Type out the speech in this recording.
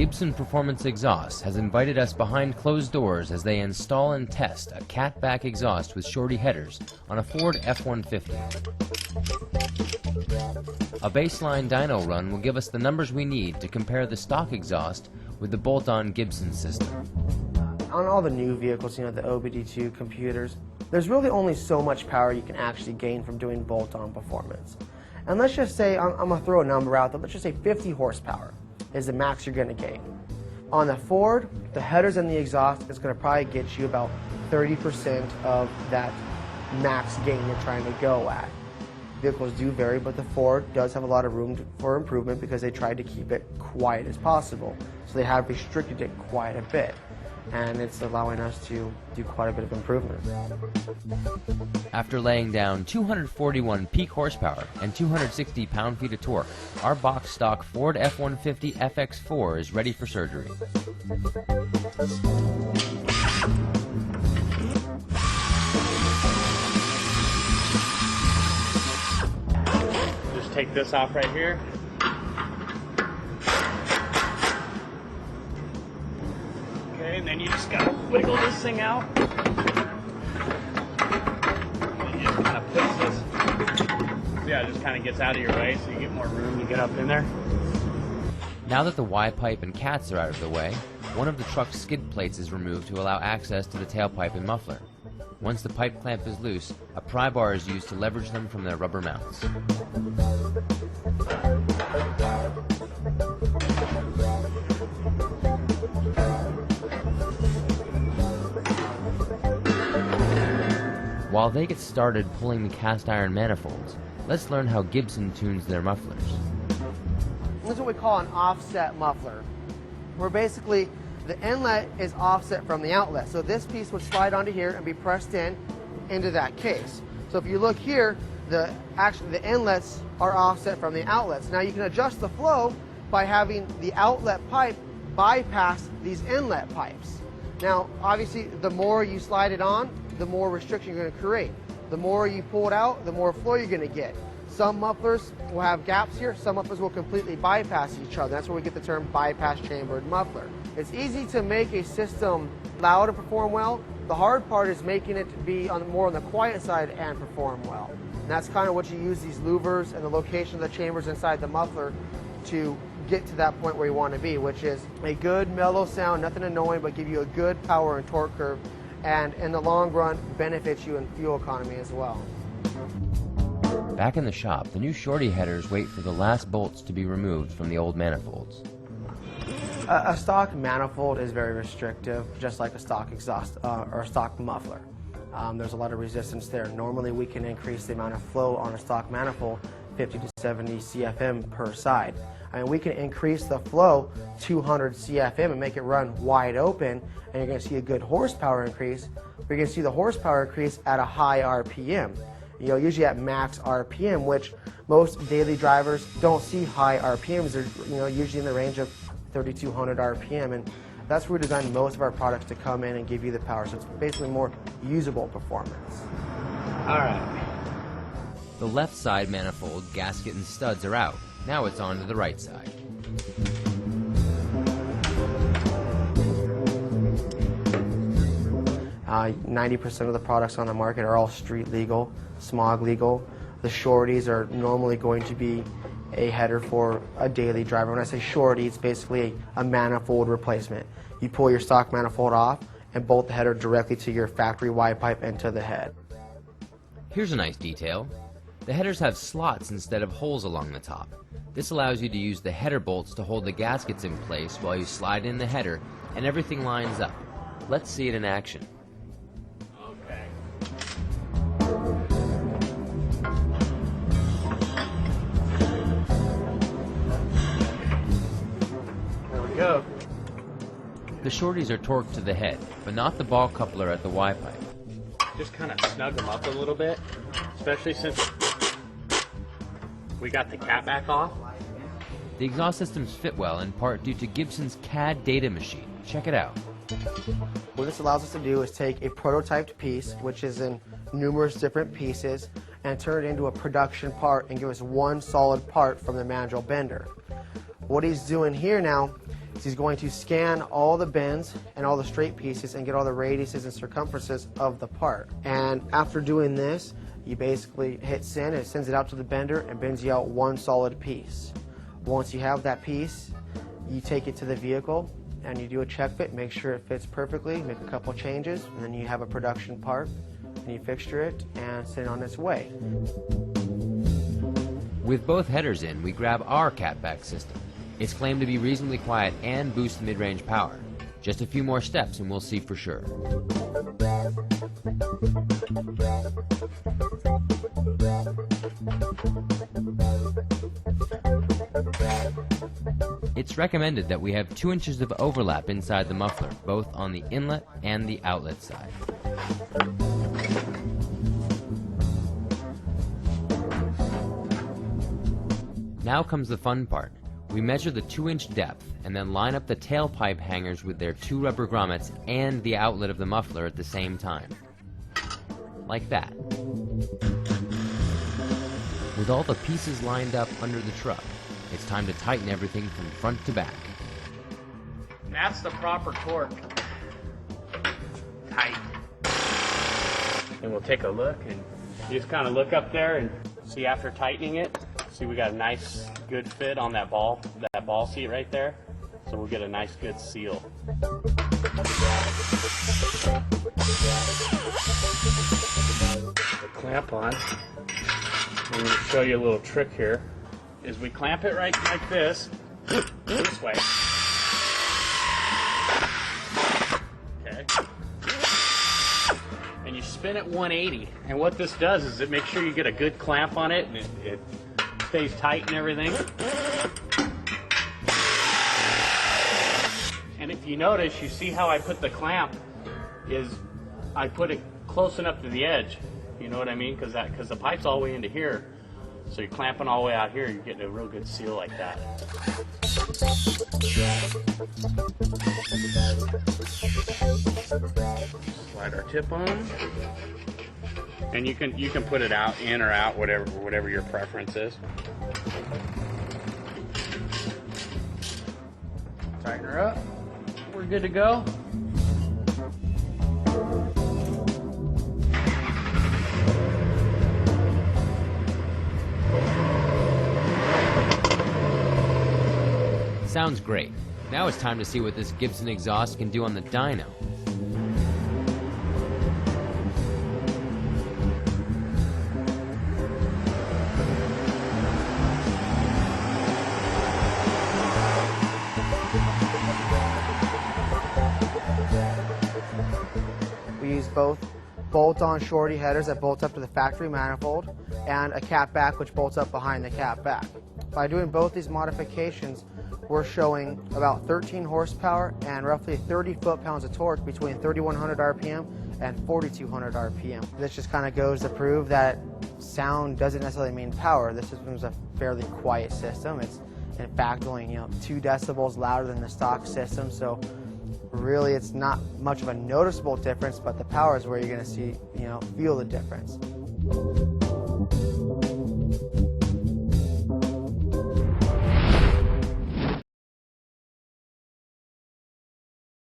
Gibson Performance Exhaust has invited us behind closed doors as they install and test a catback exhaust with shorty headers on a Ford F-150. A baseline dyno run will give us the numbers we need to compare the stock exhaust with the bolt-on Gibson system. On all the new vehicles, the OBD2 computers, there's really only so much power you can actually gain from doing bolt-on performance. And let's just say, I'm going to throw a number out there, let's just say 50 horsepower is the max you're going to gain. On the Ford, the headers and the exhaust is going to probably get you about 30% of that max gain you're trying to go at. Vehicles do vary, but the Ford does have a lot of room for improvement because they tried to keep it quiet as possible. So they have restricted it quite a bit, and it's allowing us to do quite a bit of improvement. After laying down 241 peak horsepower and 260 pound-feet of torque, our box stock Ford F-150 FX4 is ready for surgery. Just take this off right here. Okay, and then you just gotta wiggle this thing out. And it just kind of puts this, yeah, it just kind of gets out of your way so you get more room to get up in there. Now that the Y-pipe and cats are out of the way, one of the truck's skid plates is removed to allow access to the tailpipe and muffler. Once the pipe clamp is loose, a pry bar is used to leverage them from their rubber mounts. While they get started pulling the cast iron manifolds, let's learn how Gibson tunes their mufflers. This is what we call an offset muffler, where basically the inlet is offset from the outlet. So this piece would slide onto here and be pressed into that case. So if you look here, the inlets are offset from the outlets. Now you can adjust the flow by having the outlet pipe bypass these inlet pipes. Now obviously the more you slide it on, the more restriction you're going to create. The more you pull it out, the more flow you're going to get. Some mufflers will have gaps here, some mufflers will completely bypass each other. That's where we get the term bypass chambered muffler. It's easy to make a system loud and perform well. The hard part is making it be more on the quiet side and perform well. And that's kind of what you use these louvers and the location of the chambers inside the muffler to get to that point where you want to be, which is a good mellow sound, nothing annoying, but give you a good power and torque curve, and in the long run benefits you in fuel economy as well. Back in the shop, the new shorty headers wait for the last bolts to be removed from the old manifolds. A stock manifold is very restrictive, just like a stock exhaust or a stock muffler. There's a lot of resistance there. Normally we can increase the amount of flow on a stock manifold 50 to 70 CFM per side. I mean, we can increase the flow 200 CFM and make it run wide open, and you're going to see a good horsepower increase. You're going to see the horsepower increase at a high RPM. Usually at max RPM, which most daily drivers don't see high RPMs. They're usually in the range of 3,200 RPM, and that's where we design most of our products to come in and give you the power. So it's basically more usable performance. All right. The left side manifold, gasket, and studs are out. Now it's on to the right side. Uh, 90% of the products on the market are all street legal, smog legal. The shorties are normally going to be a header for a daily driver. When I say shorty, it's basically a manifold replacement. You pull your stock manifold off and bolt the header directly to your factory Y pipe and to the head. Here's a nice detail. The headers have slots instead of holes along the top. This allows you to use the header bolts to hold the gaskets in place while you slide in the header, and everything lines up. Let's see it in action. Okay. There we go. The shorties are torqued to the head, but not the ball coupler at the Y-pipe. Just kind of snug them up a little bit, especially since we got the cap back off. The exhaust systems fit well in part due to Gibson's CAD data machine. Check it out. What this allows us to do is take a prototyped piece, which is in numerous different pieces, and turn it into a production part and give us one solid part from the manual bender. What he's doing here now is he's going to scan all the bends and all the straight pieces and get all the radiuses and circumferences of the part. And after doing this, you basically hit send, and it sends it out to the bender and bends you out one solid piece. Once you have that piece, you take it to the vehicle and you do a check fit, make sure it fits perfectly, make a couple changes, and then you have a production part, and you fixture it and send it on its way. With both headers in, we grab our catback system. It's claimed to be reasonably quiet and boost the mid-range power. Just a few more steps and we'll see for sure. It's recommended that we have 2 inches of overlap inside the muffler, both on the inlet and the outlet side. Now comes the fun part. We measure the 2-inch depth and then line up the tailpipe hangers with their 2 rubber grommets and the outlet of the muffler at the same time. Like that. With all the pieces lined up under the truck, it's time to tighten everything from front to back. That's the proper torque. Tight. And we'll take a look, and you just kind of look up there and see after tightening it. See, we got a nice good fit on that ball seat right there. So we'll get a nice good seal. The clamp on. I'm going to show you a little trick here. Is we clamp it right like this way. Okay. And you spin it 180. And what this does is it makes sure you get a good clamp on it, and it stays tight and everything. And if you notice, you see how I put the clamp is I put it close enough to the edge. You know what I mean? Because the pipe's all the way into here. So you're clamping all the way out here, you're getting a real good seal like that. Slide our tip on. And you can put it out, in or out, whatever your preference is. Tighten her up. We're good to go. Sounds great. Now it's time to see what this Gibson exhaust can do on the dyno. We use both bolt-on shorty headers that bolt up to the factory manifold and a catback which bolts up behind the catback. By doing both these modifications, we're showing about 13 horsepower and roughly 30 foot-pounds of torque between 3,100 RPM and 4,200 RPM. This just kind of goes to prove that sound doesn't necessarily mean power. This system is a fairly quiet system. It's in fact only 2 decibels louder than the stock system, so really it's not much of a noticeable difference, but the power is where you're going to see, feel the difference.